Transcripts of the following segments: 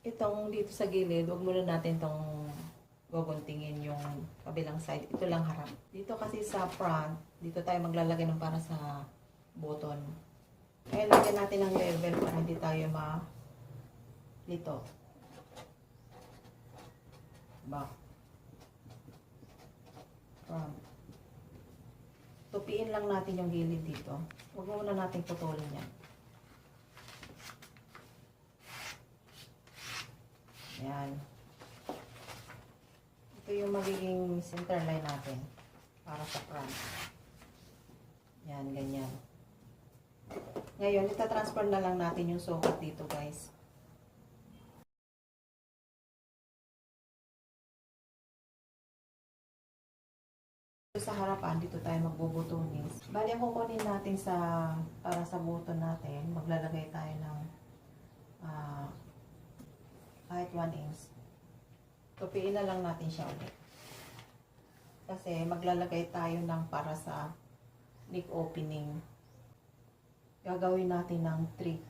Itong dito sa gilid, huwag muna natin itong guguntingin yung kabilang side. Ito lang harap. Dito kasi sa front, dito tayo maglalagay ng para sa button. Kaya lagyan natin ng level para hindi tayo dito. Back. Front. Tupiin lang natin yung gilid dito. Huwag muna natin putulin yan. Yan. Ito yung magiging center line natin para sa front. Yan, ganyan. Ngayon, itatransfer na lang natin yung sukat dito, guys. Sa harapan, dito tayo magbubutunis. Bali, ang kukunin natin para sa button natin, maglalagay tayo ng kahit 1 inch. Tupiin na lang natin siya ulit. Kasi maglalagay tayo ng para sa neck opening. Gagawin natin ng 3.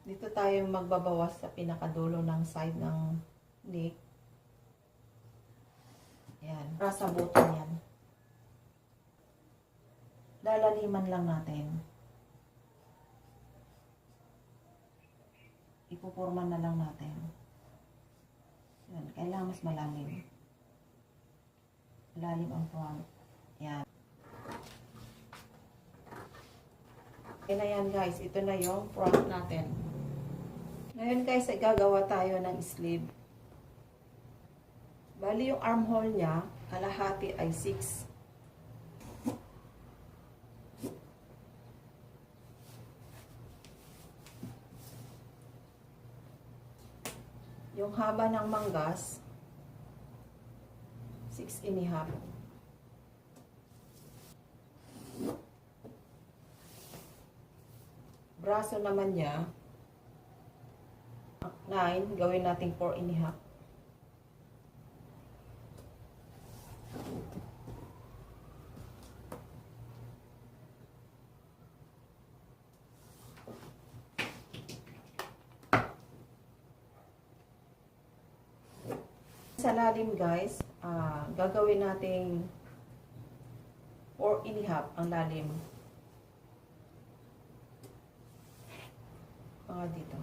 Dito tayo magbabawas sa pinakadulo ng side ng neck. Yan. Para sa button yan. Lalaliman lang natin. Ipupurman na lang natin. Yan. Kailangan mas malalim. Malalim ang front. Yan. Okay na yan, guys. Ito na yung front natin. Ngayon, guys, ay gagawa tayo ng sleeve. Bali, yung armhole niya, kalahati ay 6. Yung haba ng manggas, 6.5. Braso naman niya, 9. Gawin natin 4.5. Sa lalim, guys, gagawin nating 4.5 ang lalim. Dito.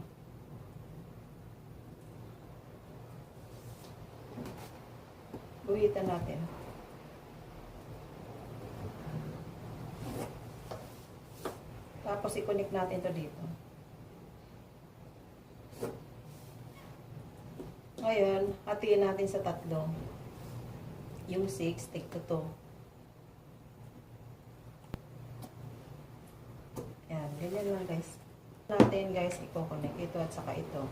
Guhitan natin. Tapos i-connect natin to dito. Ngayon, hatiin natin sa 3. Yung 6, take to 2. Yan, ganyan lang, guys. Natin, guys, i-connect ito at saka ito.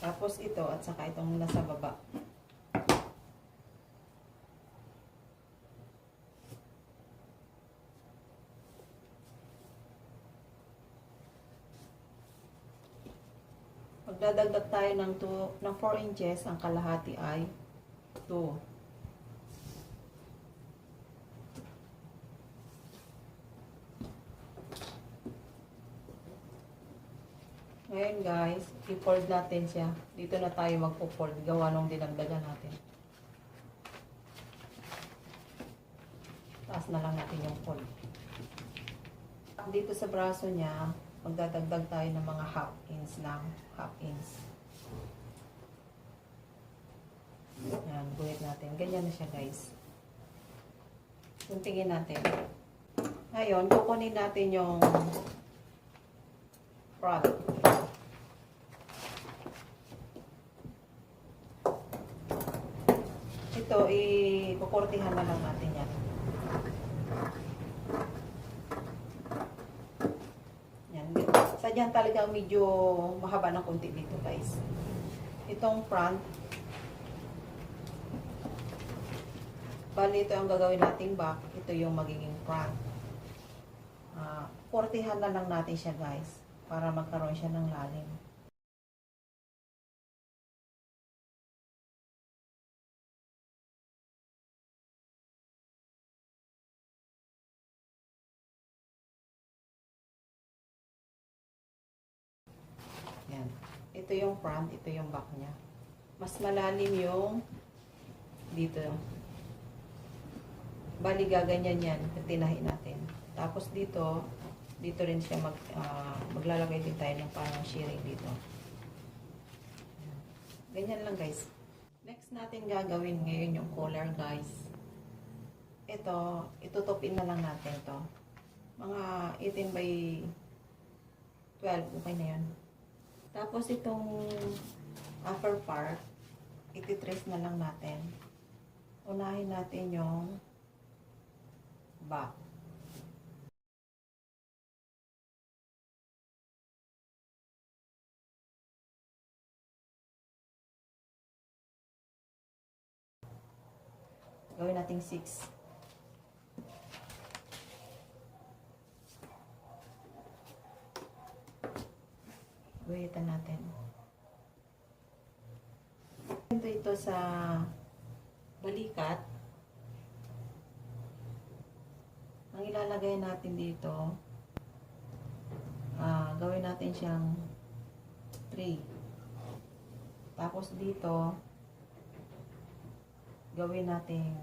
Tapos ito at saka itong nasa baba. Magdadagdag tayo ng 4 inches, ang kalahati ay 2. Ngayon, guys, i-fold natin siya. Dito na tayo magpo-fold. Gawa nung dinagdagan natin. Taas na lang natin yung fold. Dito sa braso niya, magdadagdag tayo ng mga half inch lang. Half inch. Yan, buhit natin. Ganyan na siya, guys. Suntingin natin. Ngayon, kukunin natin yung front. Ito, ikukurtihan na lang natin yan. Yan. Sadyan talagang medyo mahaba ng konti dito, guys. Itong front. Bali, ito ang gagawin nating back. Ito yung magiging front. Kurtihan na lang natin siya, guys. Para magkaroon siya ng lalim. Ito yung front, ito yung back niya. Mas malalim yung dito. Bali, gaganyan yan. Tinahin natin. Tapos dito rin siya maglalagay din tayo ng parang shearing dito. Ganyan lang guys. Next natin gagawin ngayon yung collar guys. Ito, itutupin na lang natin to. Mga 18 by 12, okay na yan. Tapos itong upper part, ititrace na lang natin. Unahin natin yung back. Gawin natin 6. Guhitan natin. Ito sa balikat. Ang ilalagay natin dito, gawin natin siyang 3. Tapos dito, gawin natin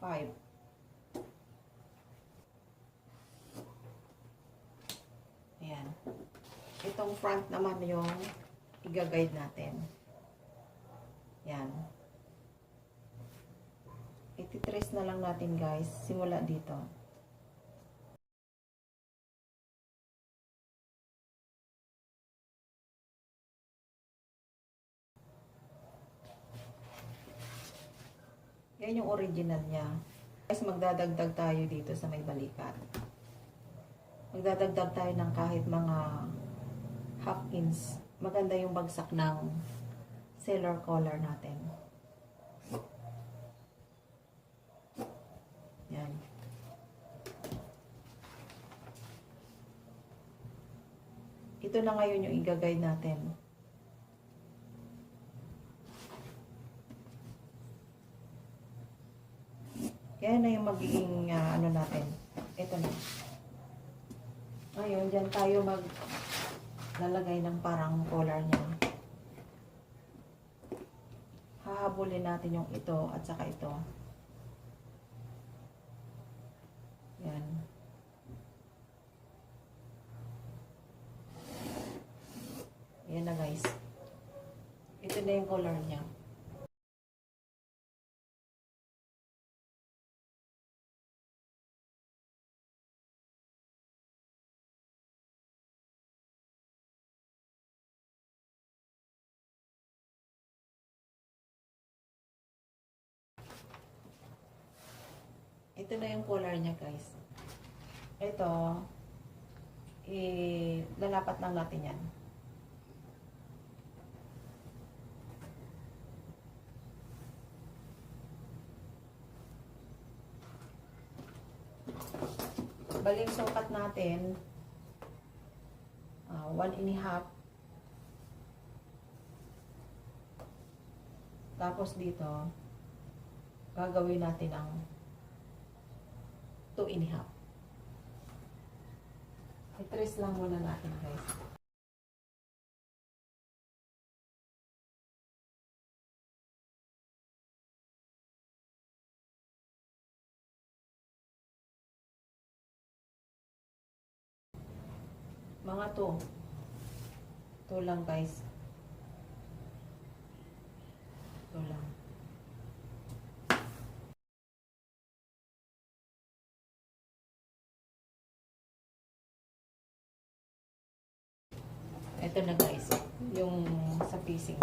5. Ayan. Itong front naman yung i-guide natin. Yan. Iti-trace na lang natin guys, simula dito. Yan yung original niya. Guys, magdadagdag tayo dito sa may balikat. Magdadagdag tayo ng kahit mga half inch. Maganda yung bagsak ng sailor collar natin. Yan. Ito na ngayon yung i-guide natin. Yan na yung magiging ano natin. Ito na. Ngayon, dyan tayo maglalagay ng parang collar niya. Hahabulin natin yung ito at saka ito. Yan. Yan na guys. Ito na yung collar niya. Ito na yung collar niya guys. Ito, lalapat lang natin yan. Baling sukat natin, 1.5. Tapos dito, gagawin natin ang 2.5. I-trace lang muna natin guys. Mga 2. 2 lang guys. 2 lang. Ito na guys, yung sa piecing.